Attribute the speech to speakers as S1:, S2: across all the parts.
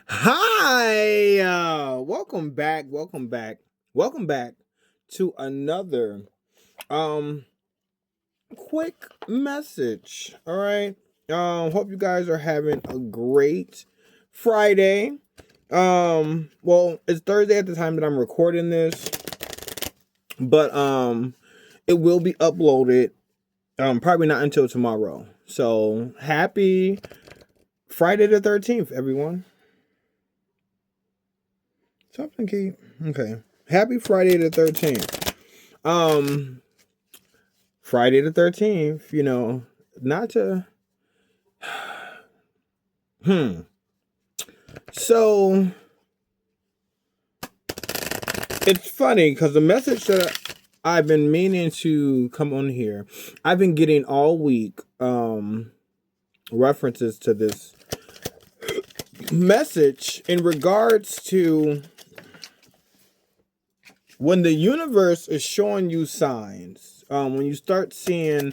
S1: Hi, welcome back to another um quick message. All right, hope you guys are having a great Friday. Well, it's Thursday at the time that I'm recording this, but it will be uploaded probably not until tomorrow. So happy Friday the 13th, everyone. Something keep okay. Happy Friday the 13th. Um Friday the 13th, not to hmm. So it's funny because the message that I've been meaning to come on here, I've been getting all week references to this message in regards to when the universe is showing you signs, when you start seeing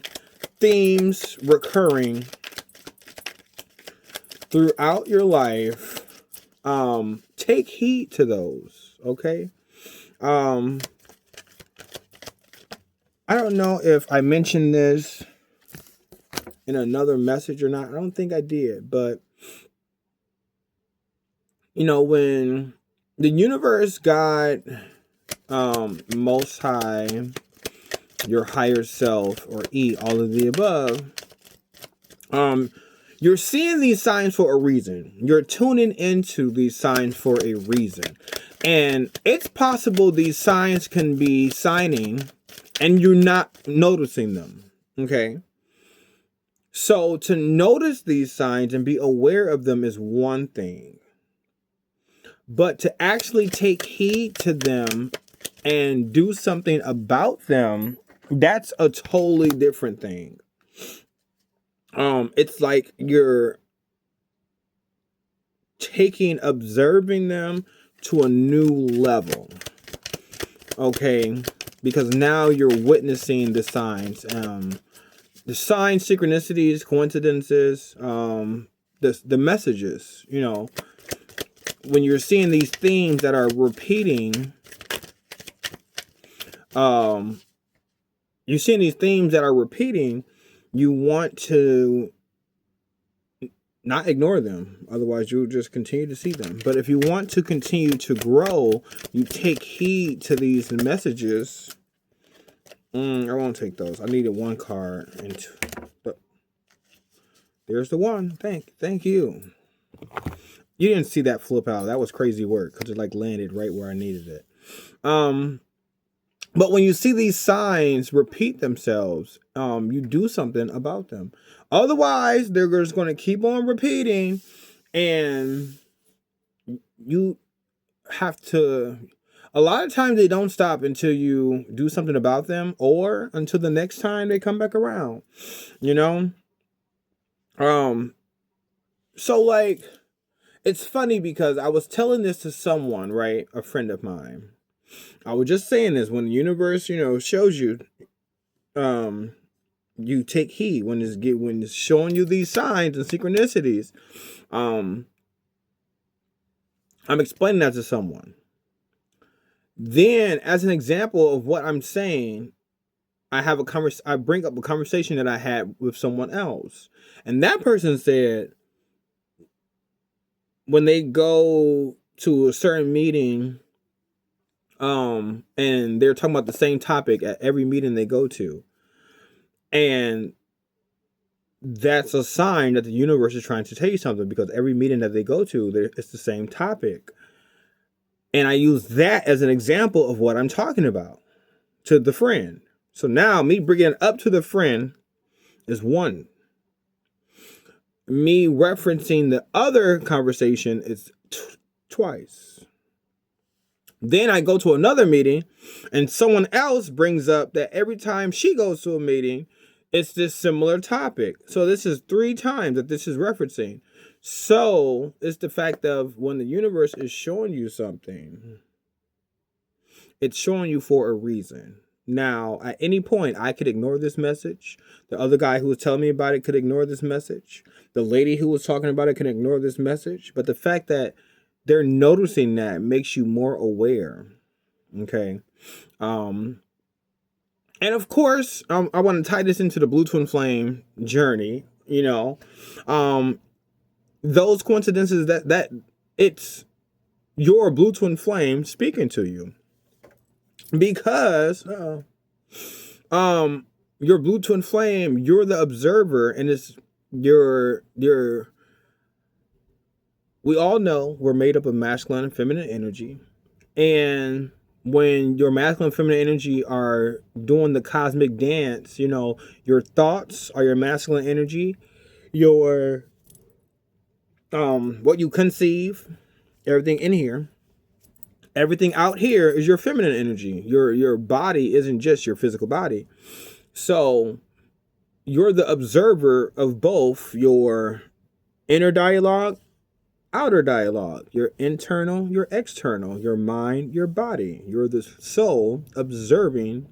S1: themes recurring throughout your life, take heed to those, okay? I don't know if I mentioned this in another message or not. I don't think I did, but when the universe, God, most high, your higher self, or E, all of the above, you're seeing these signs for a reason. You're tuning into these signs for a reason. And it's possible these signs can be signing and you're not noticing them. Okay? So to notice these signs and be aware of them is one thing. But to actually take heed to them and do something about them, that's a totally different thing. It's like you're observing them to a new level. Okay? Because now you're witnessing the signs. The signs, synchronicities, coincidences, the messages, when you're seeing these themes that are repeating, you want to not ignore them. Otherwise, you'll just continue to see them. But if you want to continue to grow, you take heed to these messages. I won't take those. I needed one card, but there's the one. Thank you. You didn't see that flip out. That was crazy work because it landed right where I needed it. But when you see these signs repeat themselves, you do something about them. Otherwise, they're just going to keep on repeating, and you have to. A lot of times they don't stop until you do something about them or until the next time they come back around. So it's funny because I was telling this to someone, right? A friend of mine. I was just saying this, when the universe, shows you, you take heed when it's showing you these signs and synchronicities. I'm explaining that to someone. Then, as an example of what I'm saying, I bring up a conversation that I had with someone else, and that person said when they go to a certain meeting, and they're talking about the same topic at every meeting they go to, and that's a sign that the universe is trying to tell you something, because every meeting that they go to, it's the same topic. And I use that as an example of what I'm talking about to the friend. So now me bringing it up to the friend is one. Me referencing the other conversation is twice. Then I go to another meeting and someone else brings up that every time she goes to a meeting, it's this similar topic. So this is 3 times that this is referencing. So it's the fact of when the universe is showing you something, it's showing you for a reason. Now, at any point, I could ignore this message. The other guy who was telling me about it could ignore this message. The lady who was talking about it can ignore this message. But the fact that they're noticing that makes you more aware. Okay. And of course, I want to tie this into the blue twin flame journey. Those coincidences that it's your blue twin flame speaking to you, because your blue twin flame, you're the observer, and it's your we all know we're made up of masculine and feminine energy. And when your masculine and feminine energy are doing the cosmic dance, your thoughts are your masculine energy. Your what you conceive, everything in here, everything out here is your feminine energy. Your body isn't just your physical body. So you're the observer of both your inner dialogue, outer dialogue, your internal, your external, your mind, your body. You're the soul observing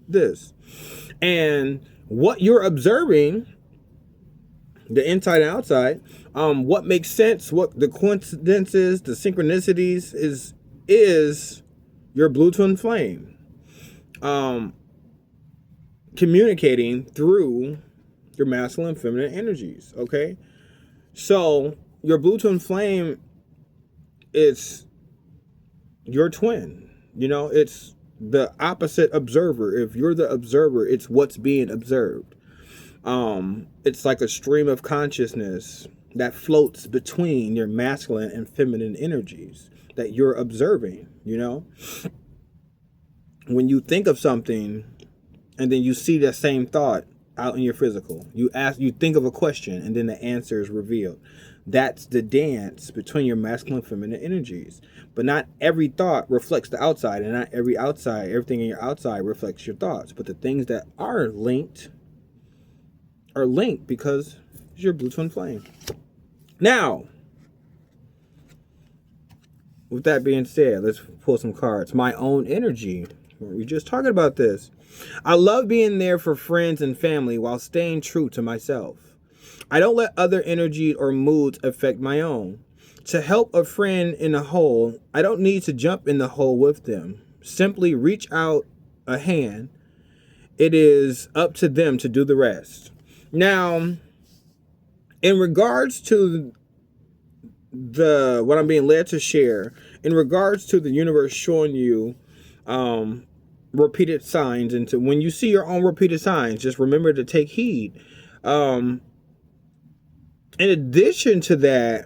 S1: this. And what you're observing, the inside and outside, what makes sense, what the coincidences, the synchronicities is your blue twin flame communicating through your masculine and feminine energies. Okay, so your blue twin flame, it's your twin. It's the opposite observer. If you're the observer, it's what's being observed. It's like a stream of consciousness that floats between your masculine and feminine energies that you're observing. When you think of something and then you see that same thought out in your physical, you think of a question and then the answer is revealed. That's the dance between your masculine and feminine energies. But not every thought reflects the outside, and not everything in your outside reflects your thoughts. But the things that are linked because it's your blue twin flame. Now, with that being said, let's pull some cards. My own energy. We're just talking about this. I love being there for friends and family while staying true to myself. I don't let other energy or moods affect my own. To help a friend in a hole, I don't need to jump in the hole with them. Simply reach out a hand. It is up to them to do the rest. Now, in regards to what I'm being led to share, in regards to the universe showing you repeated signs, and when you see your own repeated signs, just remember to take heed. In addition to that,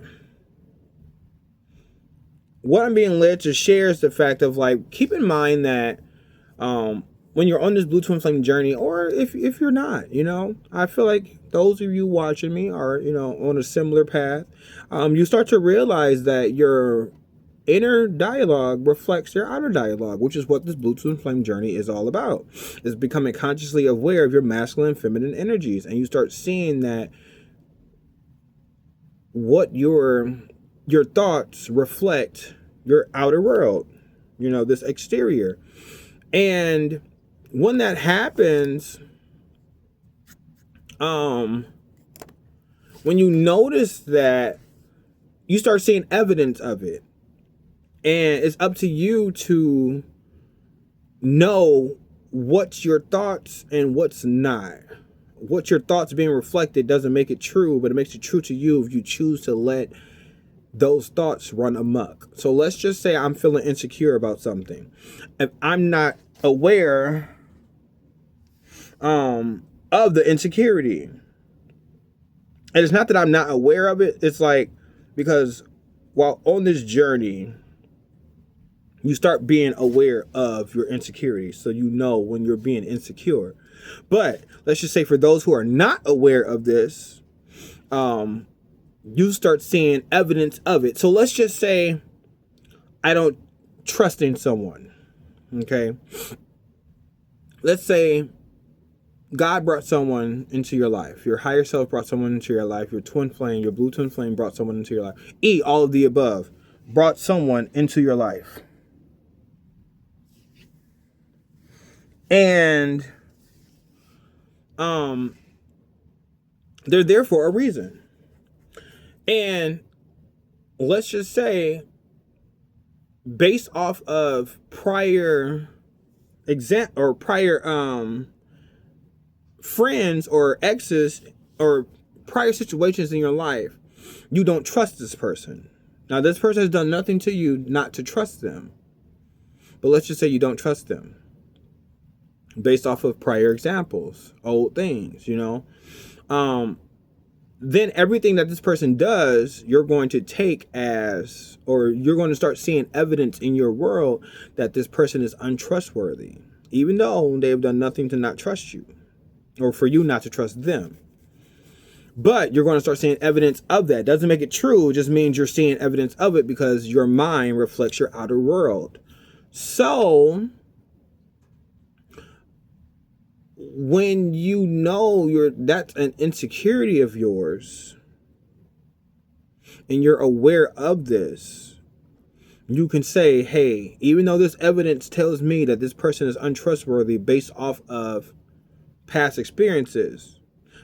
S1: what I'm being led to share is the fact of, like, keep in mind that when you're on this blue twin flame journey, or if you're not, I feel like those of you watching me are, on a similar path. You start to realize that your inner dialogue reflects your outer dialogue, which is what this blue twin flame journey is all about. It's becoming consciously aware of your masculine and feminine energies, and you start seeing that what your thoughts reflect your outer world, this exterior. And when that happens, when you notice that, you start seeing evidence of it. And it's up to you to know what's your thoughts and what's not. What your thoughts being reflected doesn't make it true, but it makes it true to you if you choose to let those thoughts run amok. So let's just say I'm feeling insecure about something. If I'm not aware of the insecurity, and it's not that I'm not aware of it, it's like, because while on this journey, you start being aware of your insecurities, so you know when you're being insecure. But let's just say for those who are not aware of this, you start seeing evidence of it. So let's just say I don't trust in someone. Okay. Let's say God brought someone into your life. Your higher self brought someone into your life. Your twin flame, your blue twin flame brought someone into your life. All of the above brought someone into your life. And they're there for a reason. And let's just say based off of prior friends or exes or prior situations in your life, you don't trust this person. Now, this person has done nothing to you not to trust them. But let's just say you don't trust them based off of prior examples, old things, then everything that this person does, you're going to take as, or you're going to start seeing evidence in your world that this person is untrustworthy, even though they have done nothing to not trust you or for you not to trust them. But you're going to start seeing evidence of that. Doesn't make it true. It just means you're seeing evidence of it because your mind reflects your outer world. So when you know that's an insecurity of yours and you're aware of this, you can say, hey, even though this evidence tells me that this person is untrustworthy based off of past experiences,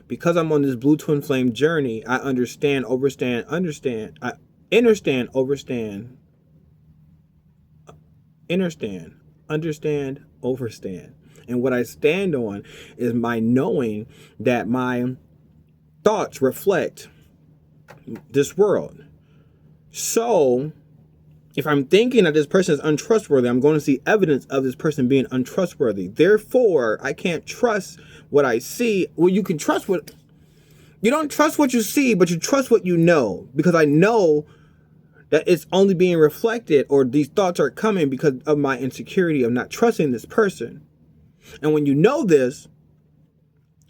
S1: because I'm on this blue twin flame journey, I understand, overstand. And what I stand on is my knowing that my thoughts reflect this world. So if I'm thinking that this person is untrustworthy, I'm going to see evidence of this person being untrustworthy. Therefore, I can't trust what I see. Well, you don't trust what you see, but you trust what you know, because I know that it's only being reflected, or these thoughts are coming because of my insecurity of not trusting this person. And when you know this,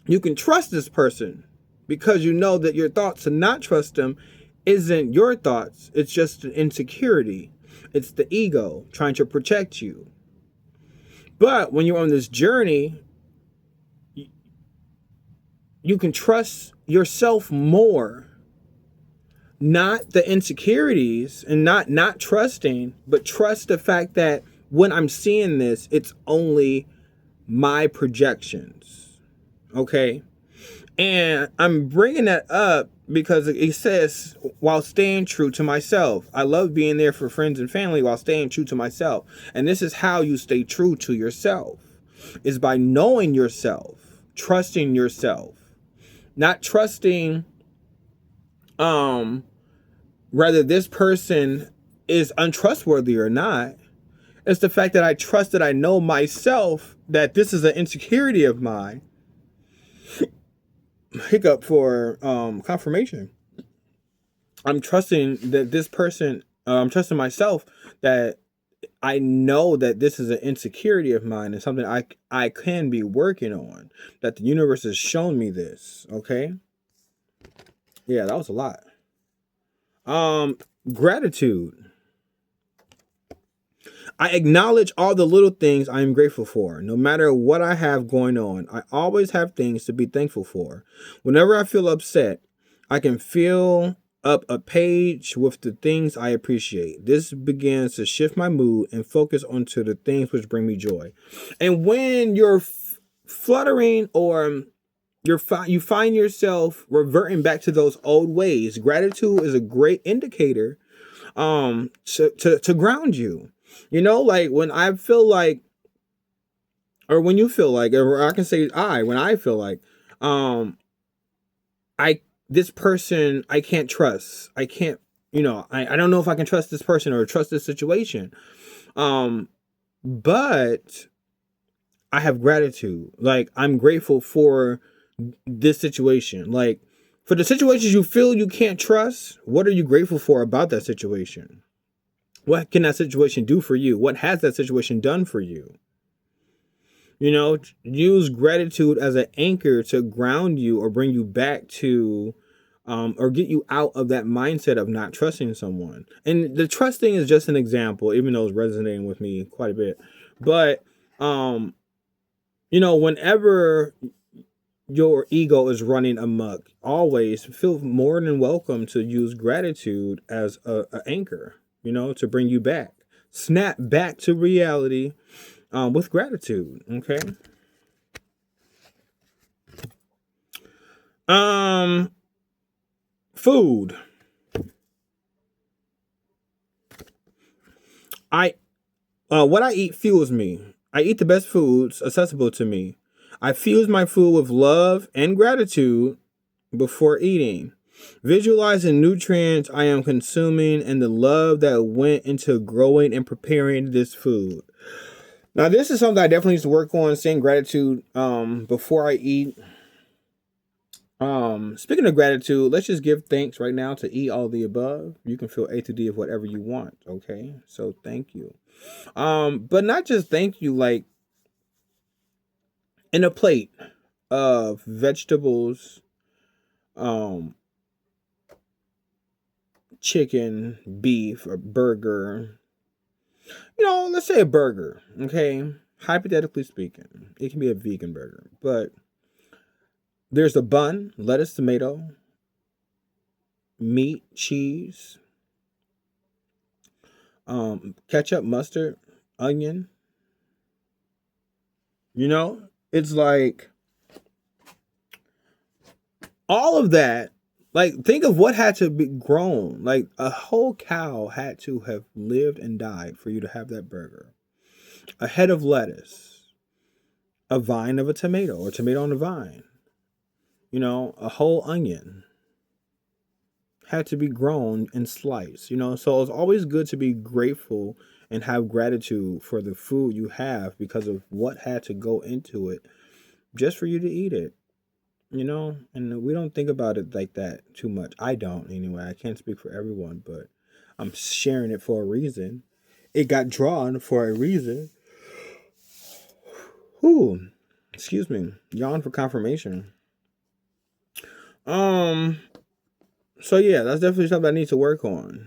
S1: you can trust this person because you know that your thoughts to not trust them isn't your thoughts. It's just an insecurity. It's the ego trying to protect you. But when you're on this journey, you can trust yourself more. Not the insecurities and not trusting, but trust the fact that when I'm seeing this, it's only my projections. Okay? And I'm bringing that up because it says, while staying true to myself. I love being there for friends and family while staying true to myself. And this is how you stay true to yourself, is by knowing yourself, trusting yourself, not trusting, whether this person is untrustworthy or not. It's the fact that I trust that I know myself that this is an insecurity of mine. Hiccup for confirmation. I'm trusting that this person, I'm trusting myself that I know that this is an insecurity of mine and something I can be working on, that the universe has shown me this. Okay. Yeah, that was a lot. Gratitude. I acknowledge all the little things I am grateful for. No matter what I have going on, I always have things to be thankful for. Whenever I feel upset, I can fill up a page with the things I appreciate. This begins to shift my mood and focus onto the things which bring me joy. And when you're fluttering or you find yourself reverting back to those old ways, gratitude is a great indicator to ground you. Like when I feel like, or when you feel like, or I can say when I feel like, this person I can't trust. I can't, I don't know if I can trust this person or trust this situation. But I have gratitude. Like, I'm grateful for this situation. Like, for the situations you feel you can't trust, what are you grateful for about that situation? What can that situation do for you? What has that situation done for you? Use gratitude as an anchor to ground you or bring you back to, or get you out of that mindset of not trusting someone. And the trust thing is just an example, even though it's resonating with me quite a bit. But, whenever your ego is running amok, always feel more than welcome to use gratitude as an anchor, to bring you back. Snap back to reality with gratitude. Okay. Food. What I eat fuels me. I eat the best foods accessible to me. I fuse my food with love and gratitude before eating. Visualizing nutrients I am consuming and the love that went into growing and preparing this food. Now, this is something I definitely need to work on, saying gratitude before I eat. Speaking of gratitude, let's just give thanks right now to E, all the above. You can feel A to D of whatever you want, okay? So thank you. But not just thank you, like in a plate of vegetables, chicken, beef, or burger. Let's say a burger, okay? Hypothetically speaking, it can be a vegan burger, but there's a bun, lettuce, tomato, meat, cheese, ketchup, mustard, onion. It's like all of that. Like, think of what had to be grown. Like, a whole cow had to have lived and died for you to have that burger. A head of lettuce, a vine of a tomato, or tomato on a vine. A whole onion had to be grown and sliced. So it's always good to be grateful and have gratitude for the food you have because of what had to go into it just for you to eat it. And we don't think about it like that too much. I don't, anyway. I can't speak for everyone, but I'm sharing it for a reason. It got drawn for a reason. Whew. Excuse me. Yawn for confirmation. So yeah, that's definitely something I need to work on.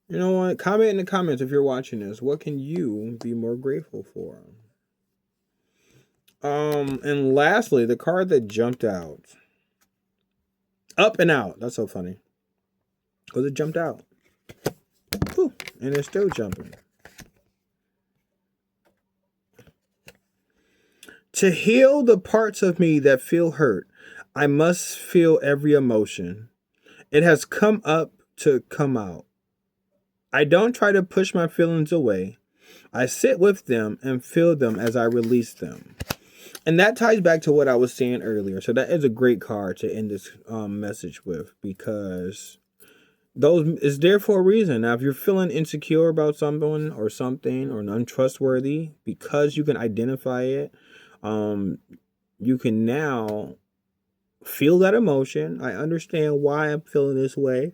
S1: You know what? Comment in the comments if you're watching this. What can you be more grateful for? And lastly, the card that jumped out. Up and out. That's so funny. Because it jumped out. Whew. And it's still jumping. To heal the parts of me that feel hurt, I must feel every emotion. It has come up to come out. I don't try to push my feelings away. I sit with them and feel them as I release them. And that ties back to what I was saying earlier. So that is a great card to end this message with, because those is there for a reason. Now, if you're feeling insecure about someone or something or untrustworthy, because you can identify it, you can now feel that emotion. I understand why I'm feeling this way.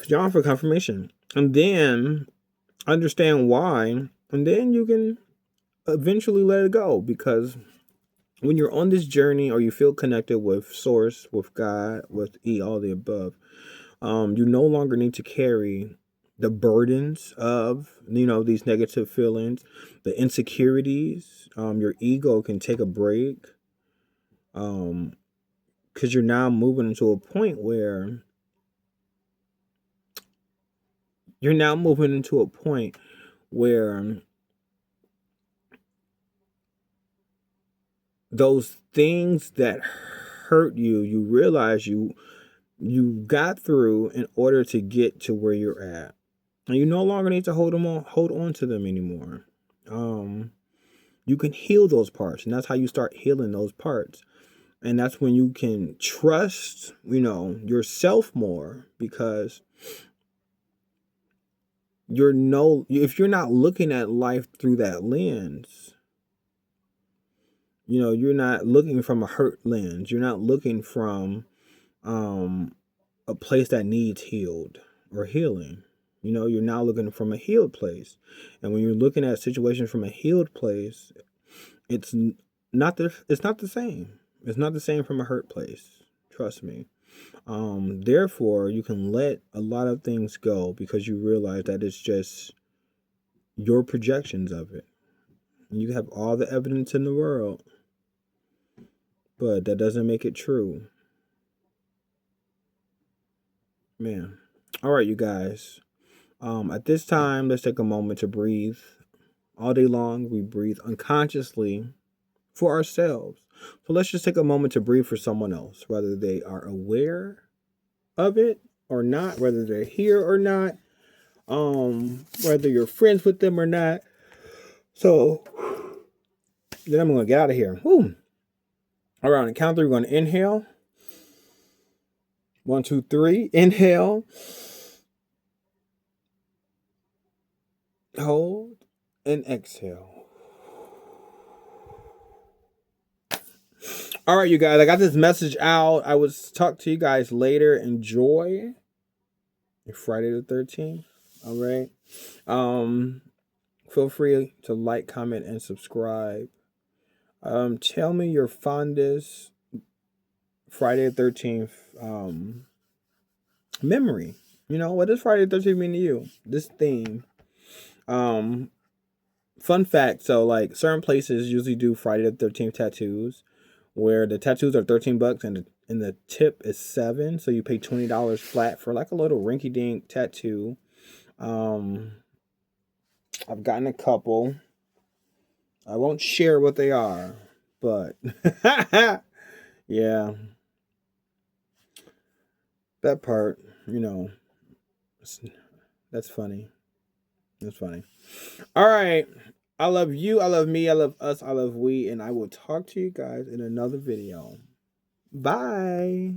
S1: John for confirmation. And then understand why. And then you can eventually let it go, because when you're on this journey or you feel connected with source, with God, with E, all the above, you no longer need to carry the burdens of, these negative feelings, the insecurities. Your ego can take a break. Because you're now moving into a point where those things that hurt you, you realize you got through in order to get to where you're at. And you no longer need to hold on to them anymore. You can heal those parts, and that's how you start healing those parts. And that's when you can trust, yourself more, because if you're not looking at life through that lens, you're not looking from a hurt lens. You're not looking from a place that needs healed or healing. You're now looking from a healed place. And when you're looking at situations from a healed place, it's not the same. It's not the same from a hurt place. Trust me. Therefore, you can let a lot of things go because you realize that it's just your projections of it. You have all the evidence in the world, but that doesn't make it true. Man. All right, you guys. At this time, let's take a moment to breathe. All day long, we breathe unconsciously for ourselves. So let's just take a moment to breathe for someone else, whether they are aware of it or not, whether they're here or not, whether you're friends with them or not. So then I'm going to get out of here. Woo. All right, on the count of three, we're going to inhale. 1, 2, 3. Inhale. Hold. And exhale. All right, you guys. I got this message out. I will talk to you guys later. Enjoy Friday the 13th. All right. Feel free to like, comment, and subscribe. Tell me your fondest Friday the 13th memory. You know, what does Friday the 13th mean to you? This theme. Fun fact, so like certain places usually do Friday the 13th tattoos where the tattoos are $13 and the tip is $7, so you pay $20 flat for like a little rinky-dink tattoo. I've gotten a couple. I won't share what they are, but yeah. That part, you know, that's funny. That's funny. All right. I love you. I love me. I love us. I love we. And I will talk to you guys in another video. Bye.